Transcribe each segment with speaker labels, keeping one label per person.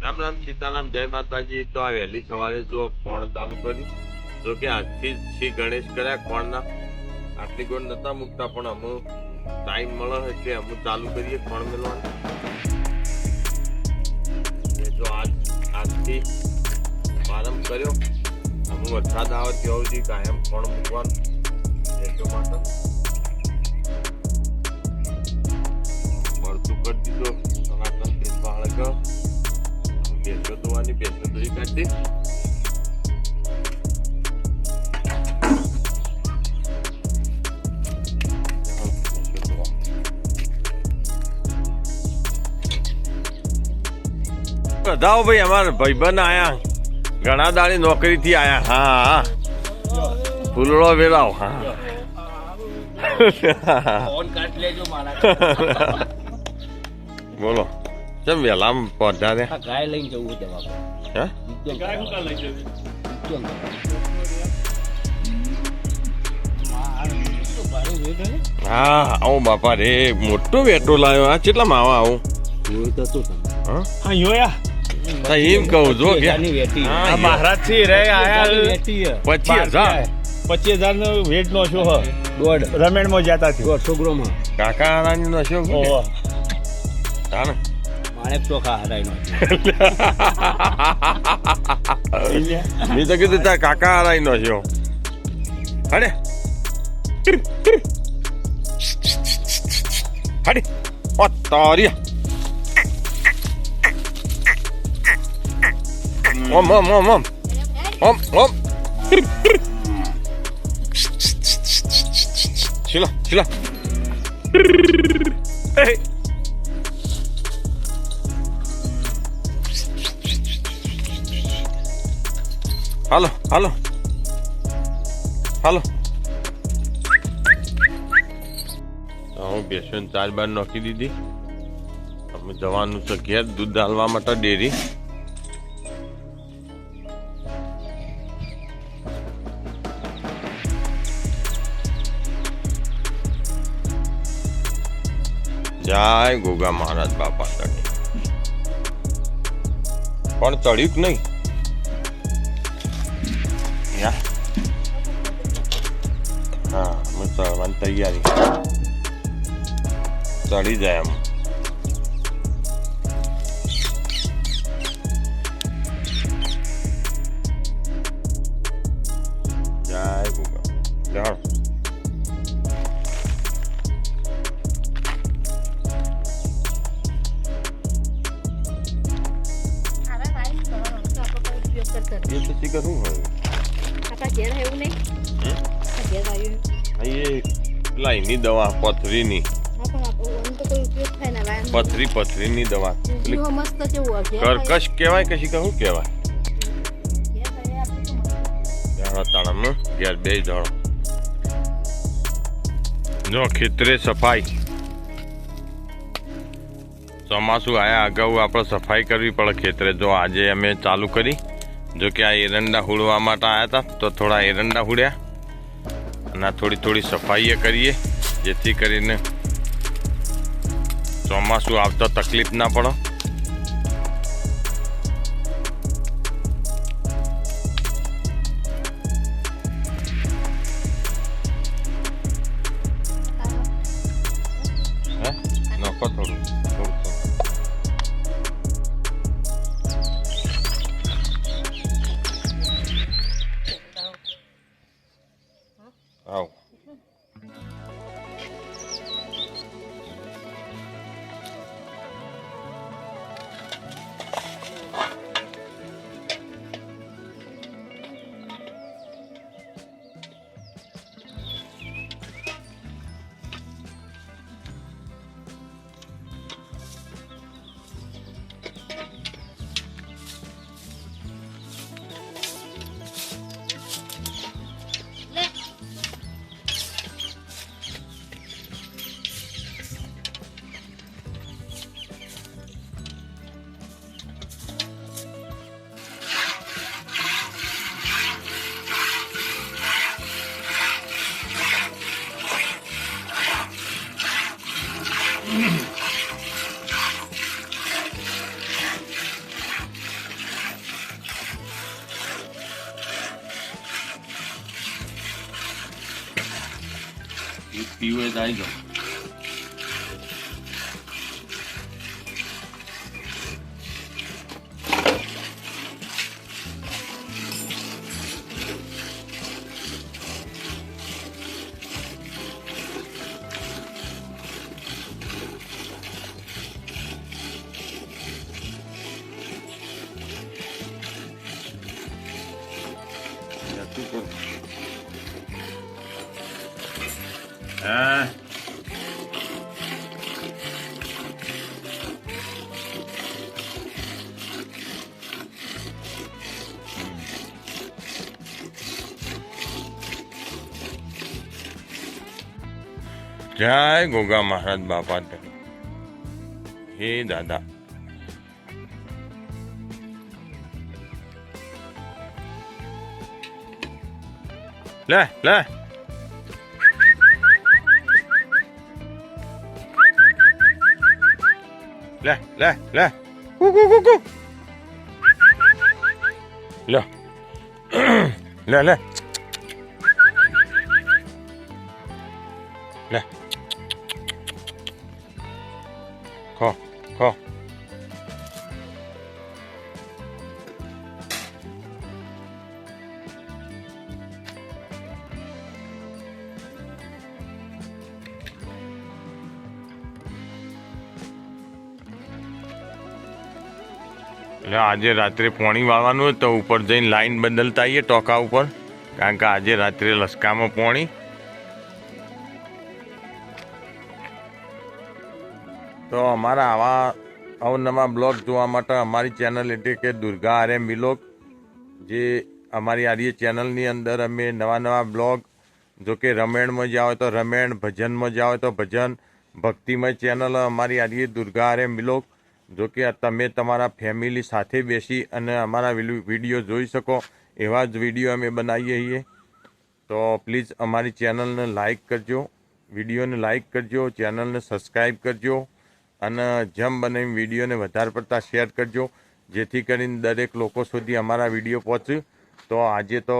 Speaker 1: રામ રામ સીતારામ જય માતાજી. તો આ વહેલી સવારે જો કોણ ચાલુ કરી, જો કે આજથી શ્રી ગણેશ કર્યા કોણના આટલી ગોળ નતા મૂકતા, પણ અમુ ટાઈમ મળે એટલે અમુ ચાલુ કરીએ કોણ મેળવાનું. જો આજથી પ્રારંભ કર્યો. અમુ વરસાદ આવે ત્યાં સુધી કાયમ કોણ મૂકવાનું એટલો માટે મળતું કરી દીધો. સનાતન બાળક બેસો ધોવાની બેસો ધોઈ કાઢી. બધાઓ ભાઈ અમારા ભાઈબંધ આયા, ઘણા દાડી નોકરી થી આયા. હા હા ફૂલડો વેલાવ. હા બોલો ચમ વેલા પહોંચ્યા રે?
Speaker 2: ગાય લઈને જવું છે બાપા.
Speaker 1: હે
Speaker 2: ગાય હું કાલ લઈ જવી?
Speaker 1: હા આવું બાપા રે, મોટો વેટો લાવ્યો. આ કેટલા માવા આવું એમ કહું જો
Speaker 2: મહારાજ થી રે આયા
Speaker 1: 25,000
Speaker 2: નો વેટ નો છો દોઢ રમેણ માં જતા થી 150 ગ્રામ
Speaker 1: કાકા રાની નો શું
Speaker 2: માણેક ચોખા હરાઈ નો
Speaker 1: મેં તો કીધું તાર કાકા હરાઈ નો છો. હડે હડે ઓ તારી ઓમ ઓમ ઓમ ઓમ ઓમ ઓમ શીલા શીલા હાલો હાલો હાલો. હું બેસન ચાર બાર નાખી દીધી. અમે જવાનું છે ઘેર દૂધ ડાલવા માટે ડેરી. જય ગોગા મહારાજ બાપા તણી. પણ ચડ્યું કે નહીં? હા હું ચડવાની તૈયારી. ચડી જાય એમ. જય ગોગા જાણ. એ તો શીખર શું હોય? પેલા એની દવા પથરીની પથરીની દવા કર્કશ કહેવાય કે શું કહેવાય? તાણામાં ઘેર બે જણો જો ખેતરે સફાઈ. ચોમાસું આયા અગાઉ આપણે સફાઈ કરવી પડે ખેતરે. જો આજે અમે ચાલુ કરી. જો કે આ એરંડા હુડવા માટે આવ્યા હતા તો થોડા એરંડા હુડ્યા અને થોડી સફાઈ કરીએ જેથી કરીને ચોમાસું આવતા તકલીફ ના પડે. હે નખો થોડું આવ. પીવું એ આવી જાઓ. હા જય ગોગા મહારાજ બાપા. હે દાદા. લે લે લે લે લે કુ કુ કુ કુ લે લે લે લે ખો ખો. એટલે આજે રાત્રે પોણી વાળવાનું હોય તો ઉપર જઈને લાઈન બદલતા આવીએ ટોકા ઉપર, કારણ કે આજે રાત્રે લસકામાં પોણી. તો અમારા આવા અવનવા બ્લોગ જોવા માટે અમારી ચેનલ એટલે કે દુર્ગા RM વિલોગ, જે અમારી આ ચેનલની અંદર અમે નવા નવા બ્લોગ, જો કે રમેણમાં જાઓ હોય તો રમેણ, ભજનમાં જાઓ હોય તો ભજન, ભક્તિમય ચેનલ અમારી આ દુર્ગા RM વિલોગ. જો કે તમે તમારા ફેમિલી સાથે બેસી અને અમારા વિડીયો જોઈ શકો એવા જ વિડીયો અમે બનાવીએ છીએ. તો પ્લીઝ અમારી ચેનલને લાઈક કરજો, વિડીયોને લાઈક કરજો, ચેનલને સબસ્ક્રાઈબ કરજો અને જેમ બને એમ વિડીયોને વધારે પડતા શેર કરજો, જેથી કરીને દરેક લોકો સુધી અમારા વિડીયો પહોંચે. તો આજે તો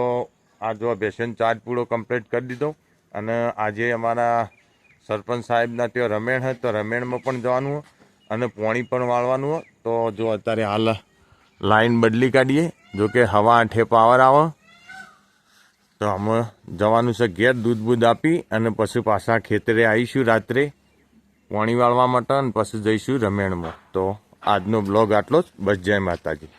Speaker 1: આ જો બેસન ચાર્જ પૂરો કમ્પ્લીટ કરી દીધો અને આજે અમારા સરપંચ સાહેબના ત્યાં રમેણ હોય તો રમેણમાં પણ જવાનું હોય અને પોણી પણ વાળવાનું હોય. તો જો અત્યારે હાલ લાઈન બદલી કાઢીએ, જો કે હવા 8 પાવર આવે તો અમે જવાનું છે ઘેર, દૂધ બૂધ આપી અને પછી પાછા ખેતરે આવીશું રાત્રે પોણી વાળવા માટે અને પછી જઈશું રમેણમાં. તો આજનો બ્લોગ આટલો જ. બસ જય માતાજી.